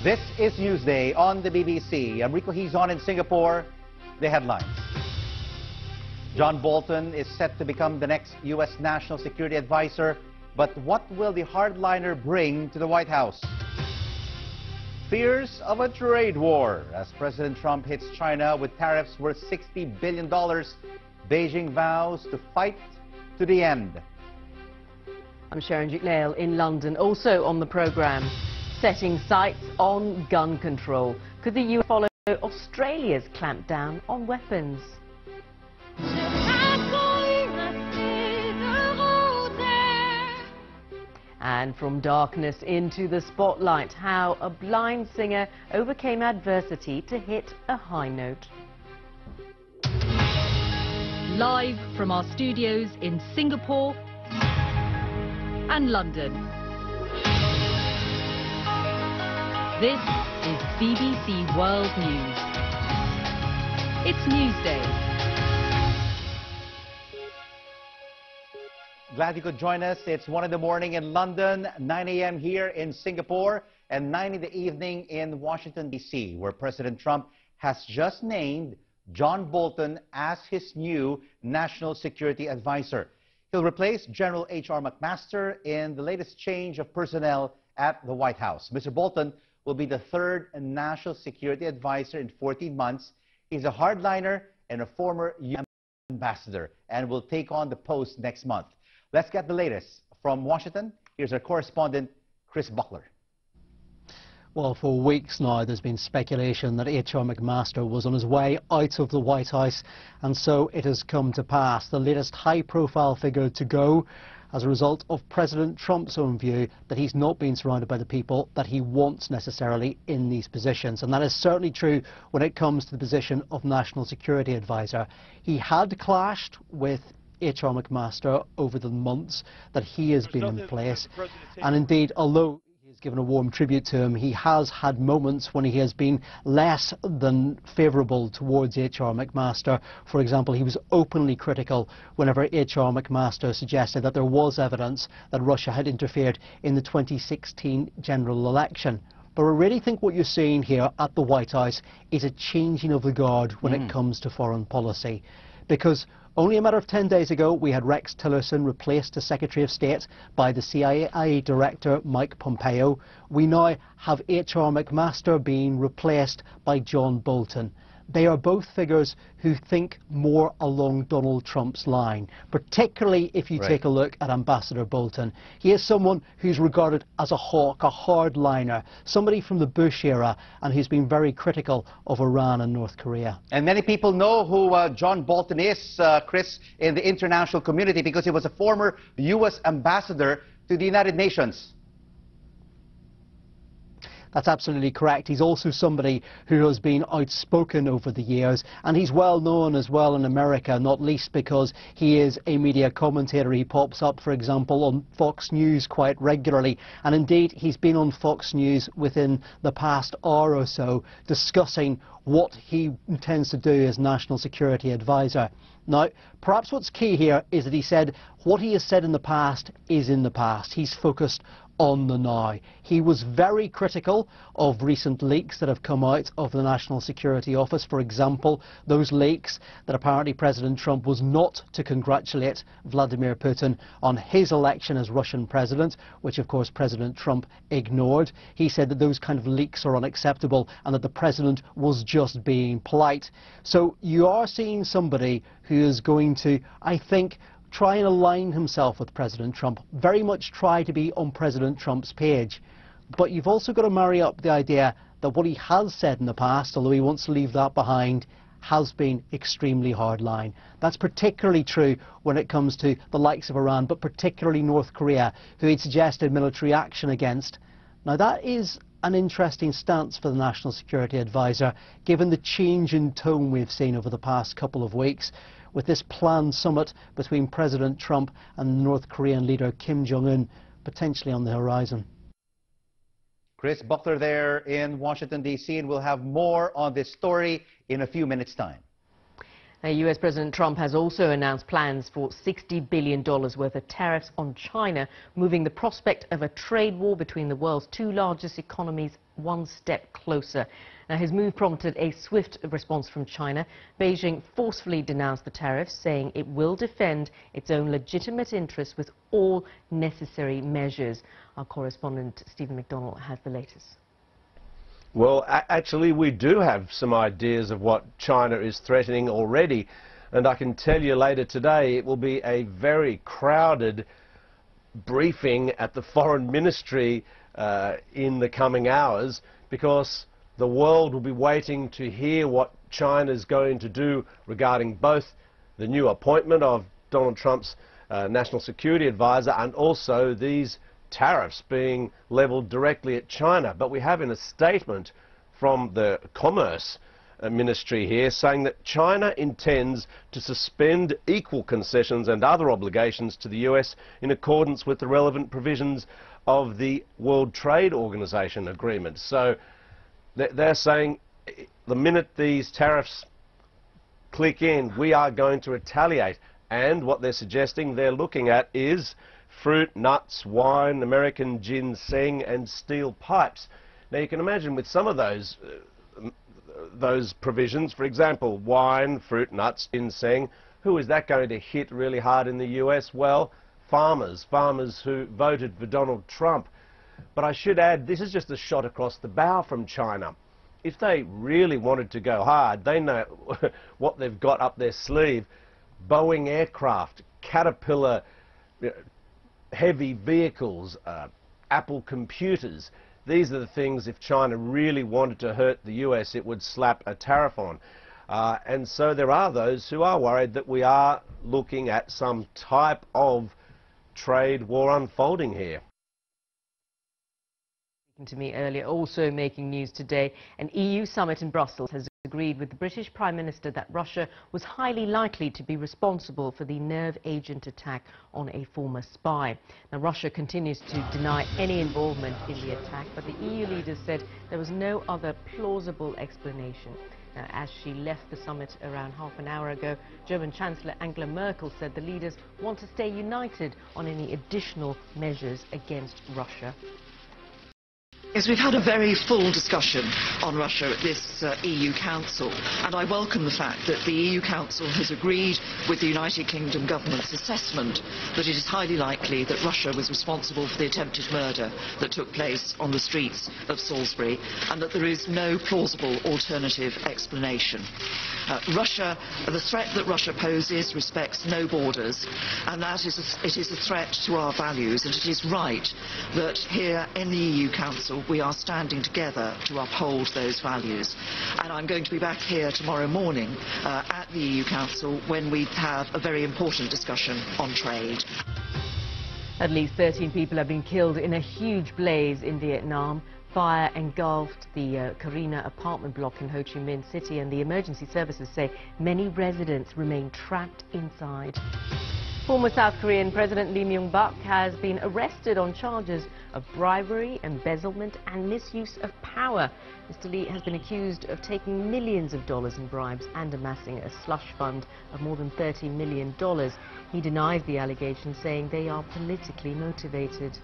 This is Newsday on the BBC. I'm Rico Hizon in Singapore. The headlines. John Bolton is set to become the next U.S. National Security Advisor, but what will the hardliner bring to the White House? Fears of a trade war as President Trump hits China with tariffs worth $60 billion. Beijing vows to fight to the end. I'm Sharon Duke-Lail in London. Also on the programme, setting sights on gun control. Could the US follow Australia's clampdown on weapons? And from darkness into the spotlight, how a blind singer overcame adversity to hit a high note. Live from our studios in Singapore and London. This is BBC World News. It's Newsday. Glad you could join us. It's 1 in the morning in London, 9 a.m. here in Singapore, and 9 in the evening in Washington, D.C., where President Trump has just named John Bolton as his new National Security Advisor. He'll replace General H.R. McMaster in the latest change of personnel at the White House. Mr. Bolton will be the third National Security Advisor in 14 months. He's a hardliner and a former U.S. ambassador and will take on the post next month. Let's get the latest from Washington. Here's our correspondent, Chris Buckler. Well, for weeks now, there's been speculation that H.R. McMaster was on his way out of the White House, and so it has come to pass. The latest high-profile figure to go as a result of President Trump's own view that he's not been surrounded by the people that he wants necessarily in these positions. And that is certainly true when it comes to the position of National Security Advisor. He had clashed with H.R. McMaster over the months that he has been in place, and indeed, although he's given a warm tribute to him, he has had moments when he has been less than favourable towards H.R. McMaster. For example, he was openly critical whenever H.R. McMaster suggested that there was evidence that Russia had interfered in the 2016 general election. But I really think what you're seeing here at the White House is a changing of the guard when it comes to foreign policy, because only a matter of 10 days ago, we had Rex Tillerson replaced as Secretary of State by the CIA Director Mike Pompeo. We now have H.R. McMaster being replaced by John Bolton. They are both figures who think more along Donald Trump's line, particularly if you take a look at Ambassador Bolton. He is someone who's regarded as a hawk, a hardliner, somebody from the Bush era, and who's been very critical of Iran and North Korea. And many people know who John Bolton is, Chris, in the international community, because he was a former U.S. ambassador to the United Nations. That's absolutely correct. He's also somebody who has been outspoken over the years, and he's well known as well in America, not least because he is a media commentator. He pops up, for example, on Fox News quite regularly, and indeed he's been on Fox News within the past hour or so discussing what he intends to do as National Security Advisor. Now, perhaps what's key here is that he said what he has said in the past is in the past. He's focused on the now. He was very critical of recent leaks that have come out of the National Security Office. For example, those leaks that apparently President Trump was not to congratulate Vladimir Putin on his election as Russian president, which of course President Trump ignored. He said that those kind of leaks are unacceptable and that the president was just being polite. So you are seeing somebody who is going to, I think, try and align himself with President Trump, very much try to be on President Trump's page. But you've also got to marry up the idea that what he has said in the past, although he wants to leave that behind, has been extremely hardline. That's particularly true when it comes to the likes of Iran, but particularly North Korea, who he'd suggested military action against. Now that is an interesting stance for the National Security Advisor, given the change in tone we've seen over the past couple of weeks, with this planned summit between President Trump and North Korean leader Kim Jong-un potentially on the horizon. Chris Buckler there in Washington, D.C., and we'll have more on this story in a few minutes' time. Now, US President Trump has also announced plans for $60 billion worth of tariffs on China, moving the prospect of a trade war between the world's two largest economies one step closer. Now, his move prompted a swift response from China. Beijing forcefully denounced the tariffs, saying it will defend its own legitimate interests with all necessary measures. Our correspondent Stephen McDonnell has the latest. Well, actually, we do have some ideas of what China is threatening already. And I can tell you later today it will be a very crowded briefing at the Foreign Ministry in the coming hours, because the world will be waiting to hear what China is going to do regarding both the new appointment of Donald Trump's National Security Advisor and also these tariffs being levelled directly at China. But we have in a statement from the Commerce Ministry here saying that China intends to suspend equal concessions and other obligations to the US in accordance with the relevant provisions of the World Trade Organization agreement. So they're saying the minute these tariffs click in, we are going to retaliate. And what they're suggesting they're looking at is fruit, nuts, wine, American ginseng and steel pipes. Now you can imagine with some of those provisions, for example, wine, fruit, nuts, ginseng, who is that going to hit really hard in the US? Well, farmers who voted for Donald Trump. But I should add, this is just a shot across the bow from China. If they really wanted to go hard, they know what they've got up their sleeve. Boeing aircraft, Caterpillar heavy vehicles, Apple computers. These are the things, if China really wanted to hurt the US, it would slap a tariff on. And so there are those who are worried that we are looking at some type of trade war unfolding here. To me earlier, also making news today, an EU summit in Brussels has agreed with the British Prime Minister that Russia was highly likely to be responsible for the nerve agent attack on a former spy. Now, Russia continues to deny any involvement in the attack, but the EU leaders said there was no other plausible explanation. Now, as she left the summit around half an hour ago, German Chancellor Angela Merkel said the leaders want to stay united on any additional measures against Russia. Yes, we've had a very full discussion on Russia at this EU Council, and I welcome the fact that the EU Council has agreed with the United Kingdom government's assessment that it is highly likely that Russia was responsible for the attempted murder that took place on the streets of Salisbury, and that there is no plausible alternative explanation. The threat that Russia poses respects no borders, and it is a threat to our values, and it is right that here in the EU Council we are standing together to uphold those values. And I'm going to be back here tomorrow morning at the EU Council when we have a very important discussion on trade. At least 13 people have been killed in a huge blaze in Vietnam. Fire engulfed the Carina apartment block in Ho Chi Minh City, and the emergency services say many residents remain trapped inside. Former South Korean President Lee Myung-bak has been arrested on charges of bribery, embezzlement and misuse of power. Mr. Lee has been accused of taking millions of dollars in bribes and amassing a slush fund of more than $30 million. He denies the allegations, saying they are politically motivated.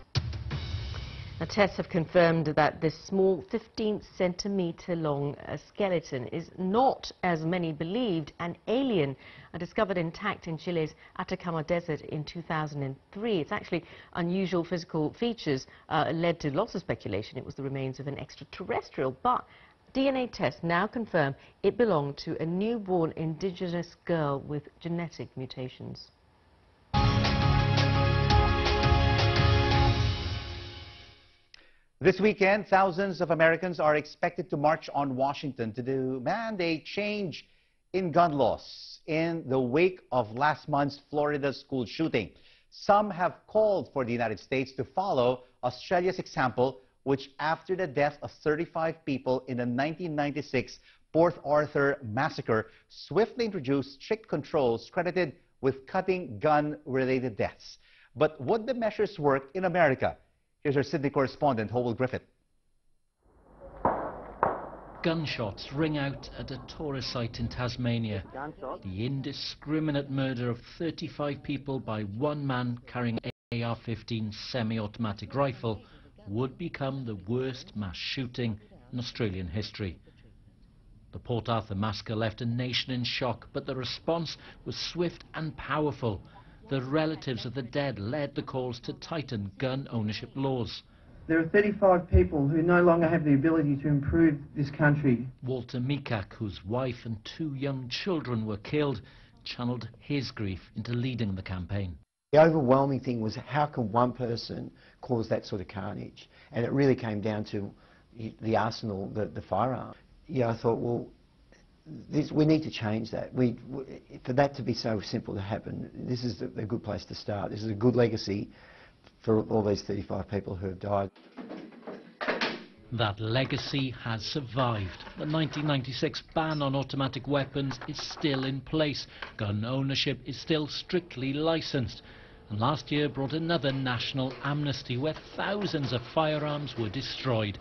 Now, tests have confirmed that this small 15-centimetre long skeleton is not, as many believed, an alien, discovered intact in Chile's Atacama Desert in 2003. It's actually unusual physical features led to lots of speculation it was the remains of an extraterrestrial, but DNA tests now confirm it belonged to a newborn indigenous girl with genetic mutations. This weekend, thousands of Americans are expected to march on Washington to demand a change in gun laws in the wake of last month's Florida school shooting. Some have called for the United States to follow Australia's example, which after the death of 35 people in the 1996 Port Arthur massacre, swiftly introduced strict controls credited with cutting gun-related deaths. But would the measures work in America? Here's our Sydney correspondent, Howell Griffith. Gunshots ring out at a tourist site in Tasmania. The indiscriminate murder of 35 people by one man carrying an AR-15 semi-automatic rifle would become the worst mass shooting in Australian history. The Port Arthur massacre left a nation in shock, but the response was swift and powerful. The relatives of the dead led the calls to tighten gun ownership laws. There are 35 people who no longer have the ability to improve this country. Walter Mikak, whose wife and 2 young children were killed, channeled his grief into leading the campaign. The overwhelming thing was, how can one person cause that sort of carnage? And it really came down to the arsenal, the firearm. Yeah, I thought, well, we need to change that. For that to be so simple to happen, this is a good place to start. This is a good legacy for all these 35 people who have died. That legacy has survived. The 1996 ban on automatic weapons is still in place. Gun ownership is still strictly licensed. And last year brought another national amnesty where thousands of firearms were destroyed.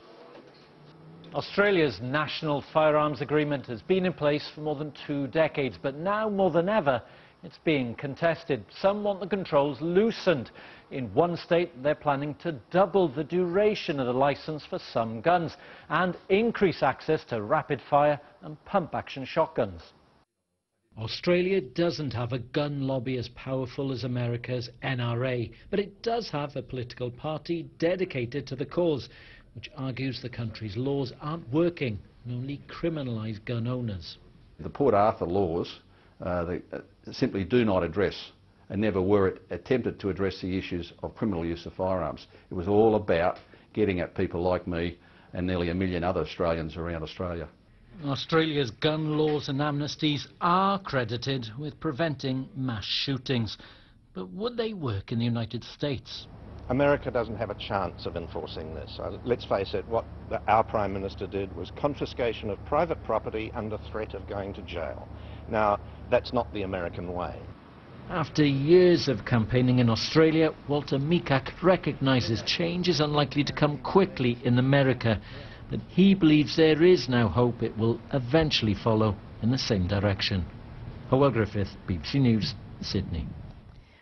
Australia's National Firearms Agreement has been in place for more than 2 decades, but now more than ever it's being contested. Some want the controls loosened. In one state they're planning to double the duration of the licence for some guns and increase access to rapid fire and pump action shotguns. Australia doesn't have a gun lobby as powerful as America's NRA, but it does have a political party dedicated to the cause, which argues the country's laws aren't working and only criminalise gun owners. The Port Arthur laws simply do not address, and never were attempted to address, the issues of criminal use of firearms. It was all about getting at people like me and nearly 1 million other Australians around Australia. Australia's gun laws and amnesties are credited with preventing mass shootings. But would they work in the United States? America doesn't have a chance of enforcing this. Let's face it, what our Prime Minister did was confiscation of private property under threat of going to jail. Now, that's not the American way. After years of campaigning in Australia, Walter Mikak recognises change is unlikely to come quickly in America, but he believes there is now hope it will eventually follow in the same direction. Hywel Griffith, BBC News, Sydney.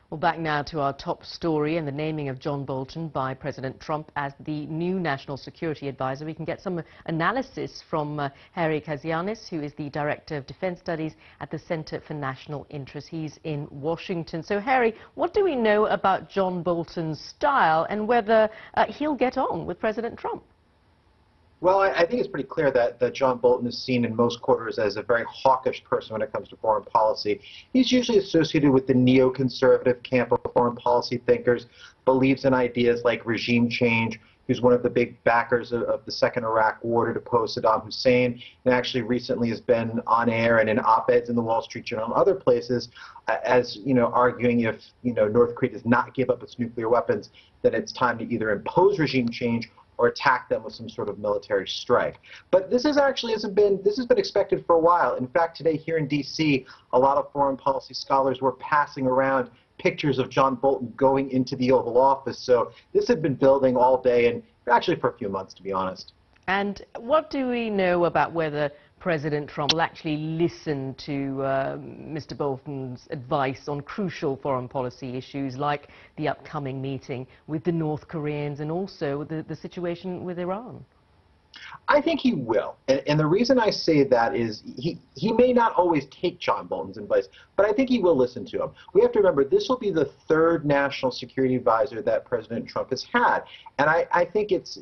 Well, back now to our top story and the naming of John Bolton by President Trump as the new National Security Advisor. We can get some analysis from Harry Kazianis, who is the Director of Defense Studies at the Center for National Interest. He's in Washington. So, Harry, what do we know about John Bolton's style and whether he'll get on with President Trump? Well, I think it's pretty clear that John Bolton is seen in most quarters as a very hawkish person when it comes to foreign policy. He's usually associated with the neoconservative camp of foreign policy thinkers, believes in ideas like regime change, who's one of the big backers of the second Iraq war to depose Saddam Hussein, and actually recently has been on air and in op-eds in the Wall Street Journal and other places as, arguing if, North Korea does not give up its nuclear weapons, that it's time to either impose regime change or attack them with some sort of military strike. But this has been expected for a while. In fact, today here in D.C., a lot of foreign policy scholars were passing around pictures of John Bolton going into the Oval Office. So this had been building all day, and actually for a few months, to be honest. And what do we know about whether President Trump will actually listen to Mr. Bolton's advice on crucial foreign policy issues like the upcoming meeting with the North Koreans and also the situation with Iran? I think he will. And the reason I say that is he may not always take John Bolton's advice, but I think he will listen to him. We have to remember this will be the third national security advisor that President Trump has had. And I think it's,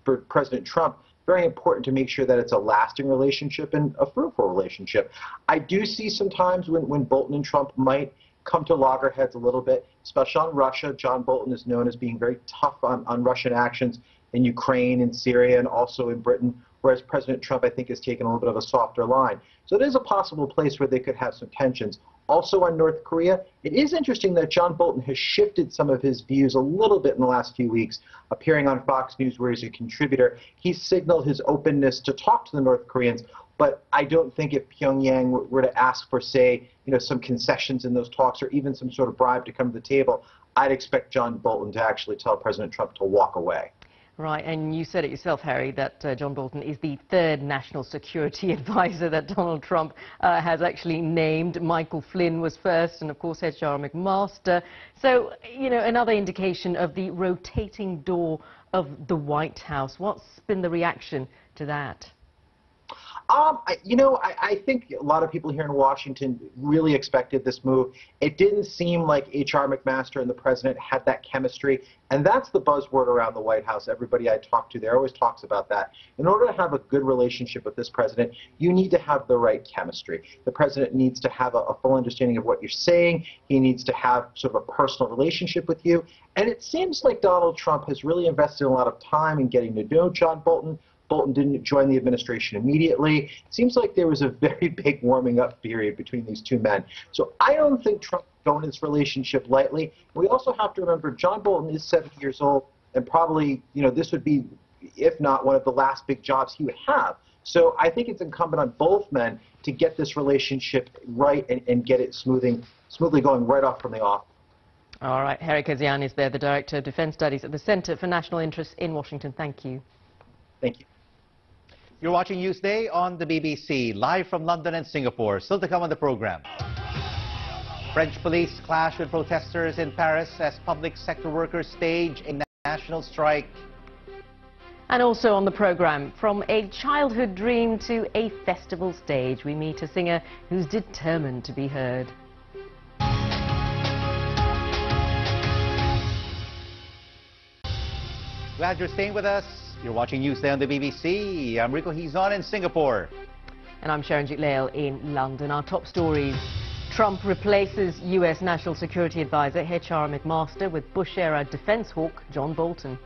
for President Trump, very important to make sure that it's a lasting relationship and a fruitful relationship. I do see sometimes when Bolton and Trump might come to loggerheads a little bit, especially on Russia. John Bolton is known as being very tough on Russian actions in Ukraine and Syria and also in Britain, whereas President Trump, I think, has taken a little bit of a softer line. So it is a possible place where they could have some tensions. Also on North Korea, it is interesting that John Bolton has shifted some of his views a little bit in the last few weeks, appearing on Fox News where he's a contributor. He's signaled his openness to talk to the North Koreans, but I don't think if Pyongyang were to ask for, say, some concessions in those talks or even some sort of bribe to come to the table, I'd expect John Bolton to actually tell President Trump to walk away. Right, and you said it yourself, Harry, that John Bolton is the third national security advisor that Donald Trump has actually named. Michael Flynn was first, and of course H.R. McMaster. So, you know, another indication of the rotating door of the White House. What's been the reaction to that? I think a lot of people here in Washington really expected this move. It didn't seem like H.R. McMaster and the president had that chemistry, and that's the buzzword around the White House. Everybody I talk to there always talks about that. In order to have a good relationship with this president, you need to have the right chemistry. The president needs to have a full understanding of what you're saying. He needs to have sort of a personal relationship with you. And it seems like Donald Trump has really invested a lot of time in getting to know John Bolton. Bolton didn't join the administration immediately. It seems like there was a very big warming up period between these two men. So I don't think Trump is going into this relationship lightly. We also have to remember John Bolton is 70 years old, and probably, this would be, if not one of the last big jobs he would have. So I think it's incumbent on both men to get this relationship right and get it smoothly going right off from the off. All right, Harry Kazian is there, the Director of Defense Studies at the Center for National Interests in Washington. Thank you. Thank you. You're watching Newsday on the BBC, live from London and Singapore. Still to come on the program. French police clash with protesters in Paris as public sector workers stage a national strike. And also on the program, from a childhood dream to a festival stage, we meet a singer who's determined to be heard. Glad you're staying with us. You're watching Newsday on the BBC. I'm Rico Hizon in Singapore. And I'm Sharon Jitlale in London. Our top stories. Trump replaces U.S. National Security Advisor H.R. McMaster with Bush-era defense hawk John Bolton.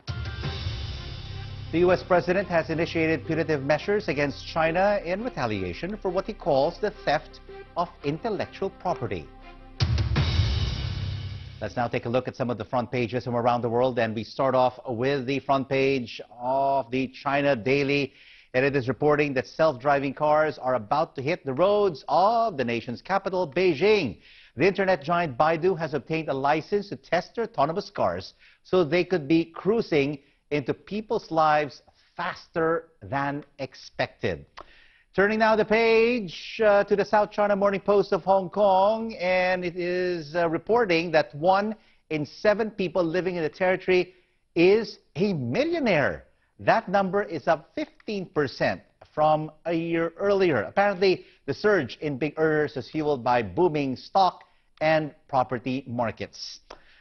The U.S. president has initiated punitive measures against China in retaliation for what he calls the theft of intellectual property. Let's now take a look at some of the front pages from around the world, and we start off with the front page of the China Daily, and it is reporting that self-driving cars are about to hit the roads of the nation's capital, Beijing. The internet giant Baidu has obtained a license to test their autonomous cars so they could be cruising into people's lives faster than expected. Turning now the page to the South China Morning Post of Hong Kong, and it is reporting that 1 in 7 people living in the territory is a millionaire. That number is up 15% from a year earlier. Apparently, the surge in big earners is fueled by booming stock and property markets.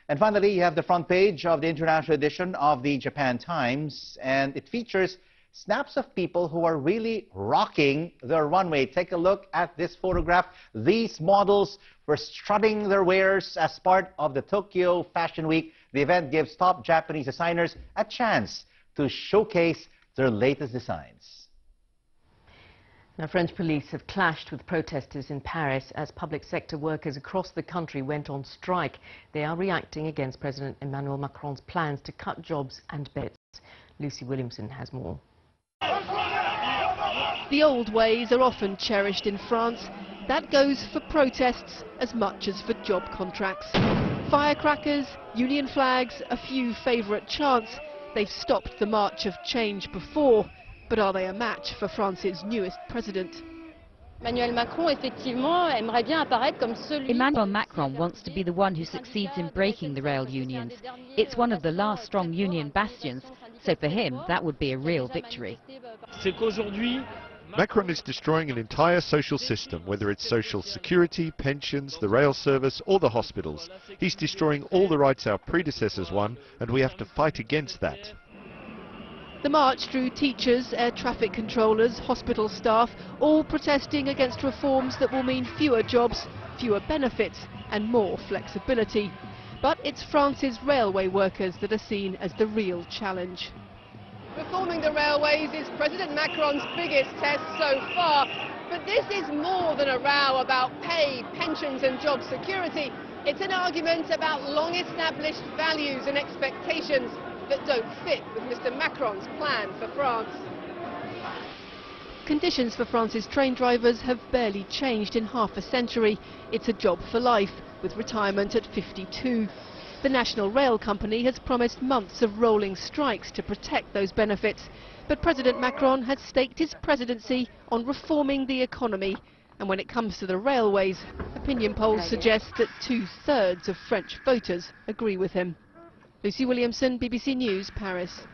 And finally, you have the front page of the international edition of the Japan Times, and it features snaps of people who are really rocking the runway. Take a look at this photograph. These models were strutting their wares as part of the Tokyo Fashion Week. The event gives top Japanese designers a chance to showcase their latest designs. Now, French police have clashed with protesters in Paris as public sector workers across the country went on strike. They are reacting against President Emmanuel Macron's plans to cut jobs and benefits. Lucy Williamson has more. The old ways are often cherished in France. That goes for protests as much as for job contracts. Firecrackers, union flags, a few favourite chants. They've stopped the march of change before, but are they a match for France's newest president? Emmanuel Macron wants to be the one who succeeds in breaking the rail unions. It's one of the last strong union bastions, so for him that would be a real victory. Macron is destroying an entire social system, whether it's social security, pensions, the rail service or the hospitals. He's destroying all the rights our predecessors won, and we have to fight against that. The march drew teachers, air traffic controllers, hospital staff, all protesting against reforms that will mean fewer jobs, fewer benefits and more flexibility. But it's France's railway workers that are seen as the real challenge. Reforming the railways is President Macron's biggest test so far, but this is more than a row about pay, pensions and job security. It's an argument about long-established values and expectations that don't fit with Mr. Macron's plan for France. Conditions for France's train drivers have barely changed in half a century. It's a job for life, with retirement at 52. The National Rail Company has promised months of rolling strikes to protect those benefits. But President Macron has staked his presidency on reforming the economy. And when it comes to the railways, opinion polls suggest that 2/3 of French voters agree with him. Lucy Williamson, BBC News, Paris.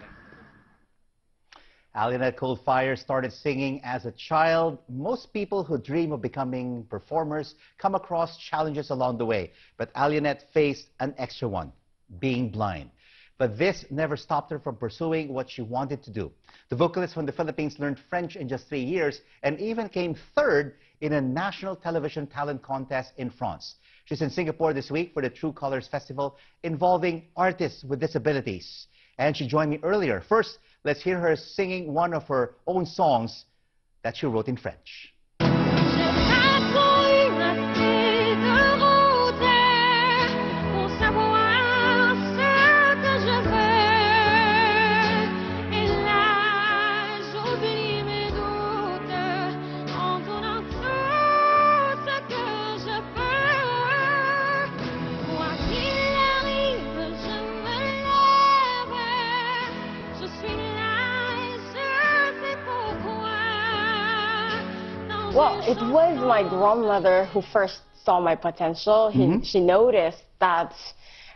Alianette Coldfire started singing as a child. Most people who dream of becoming performers come across challenges along the way. But Alianette faced an extra one, being blind. But this never stopped her from pursuing what she wanted to do. The vocalist from the Philippines learned French in just 3 years and even came third in a national television talent contest in France. She's in Singapore this week for the True Colors Festival involving artists with disabilities. And she joined me earlier. First, let's hear her singing one of her own songs that she wrote in French. Well, it was my grandmother who first saw my potential. She noticed that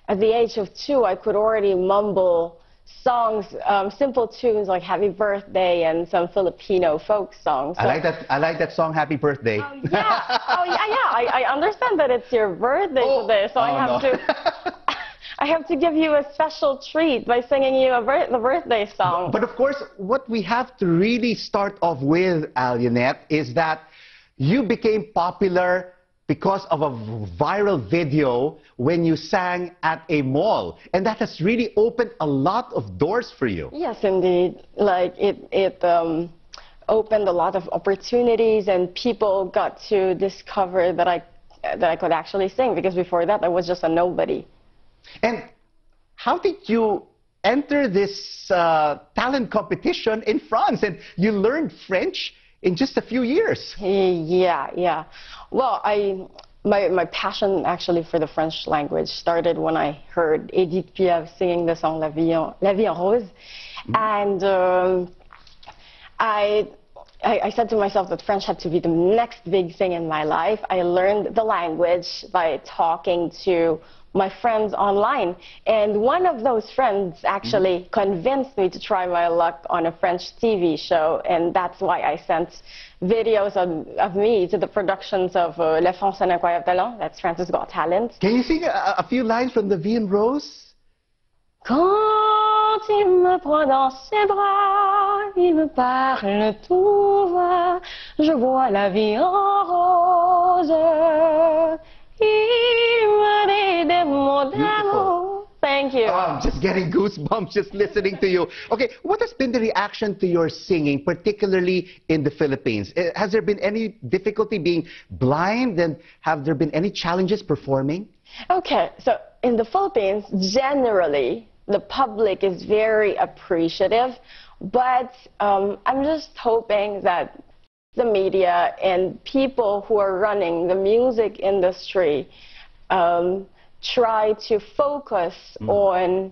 at the age of 2, I could already mumble songs, simple tunes like Happy Birthday and some Filipino folk songs. So, I like that song, Happy Birthday. yeah. Oh, yeah. I understand that it's your birthday today, so I have to give you a special treat by singing you the birthday song. But of course, what we have to really start off with, Alianette, is that you became popular because of a viral video when you sang at a mall. And that has really opened a lot of doors for you. Yes, indeed. Like, it opened a lot of opportunities, and people got to discover that I could actually sing, because before that I was just a nobody. And how did you enter this talent competition in France? And you learned French in just a few years. Yeah. Well, my passion actually for the French language started when I heard Edith Piaf singing the song La Vie en Rose. And I said to myself that French had to be the next big thing in my life. I learned the language by talking to my friends online, and one of those friends actually convinced me to try my luck on a French TV show, and that's why I sent videos of me to the productions of Les France un Incroyable Talent, that's France's Got Talent. Can you sing a few lines from the Vie en Rose? Quand il me prend dans ses bras, il me parle tout va, je vois la vie en rose. Beautiful. Thank you. Oh, I'm just getting goosebumps just listening to you. Okay, what has been the reaction to your singing, particularly in the Philippines? Has there been any difficulty being blind, and have there been any challenges performing? Okay, so in the Philippines, generally, the public is very appreciative, but I'm just hoping that the media and people who are running the music industry try to focus on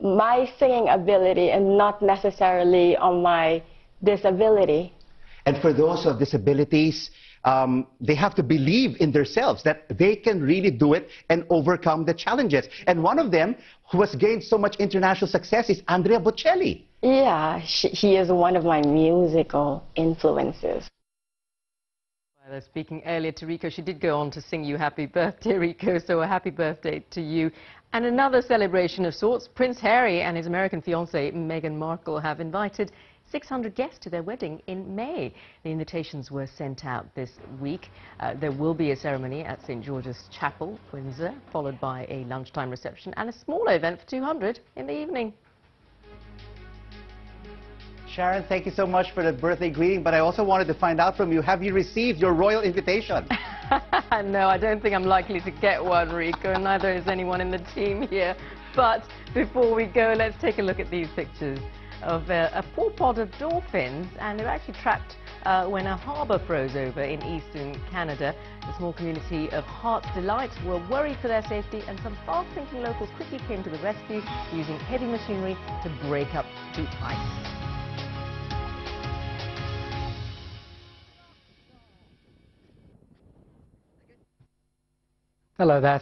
my singing ability and not necessarily on my disability. And for those with disabilities, they have to believe in themselves that they can really do it and overcome the challenges. And one of them, who has gained so much international success, is Andrea Bocelli. Yeah, he is one of my musical influences. Well, speaking earlier to Rico, she did go on to sing you happy birthday, Rico, so a happy birthday to you. And another celebration of sorts, Prince Harry and his American fiancée Meghan Markle have invited 600 guests to their wedding in May. The invitations were sent out this week. There will be a ceremony at St. George's Chapel, Windsor, followed by a lunchtime reception and a smaller event for 200 in the evening. Sharon, thank you so much for the birthday greeting, but I also wanted to find out from you, have you received your royal invitation? No, I don't think I'm likely to get one, Rico, and neither is anyone in the team here. But before we go, let's take a look at these pictures of a full pod of dolphins, and they're actually trapped when a harbour froze over in eastern Canada. The small community of Heart's Delight were worried for their safety, and some fast-thinking locals quickly came to the rescue using heavy machinery to break up the ice. Hello there.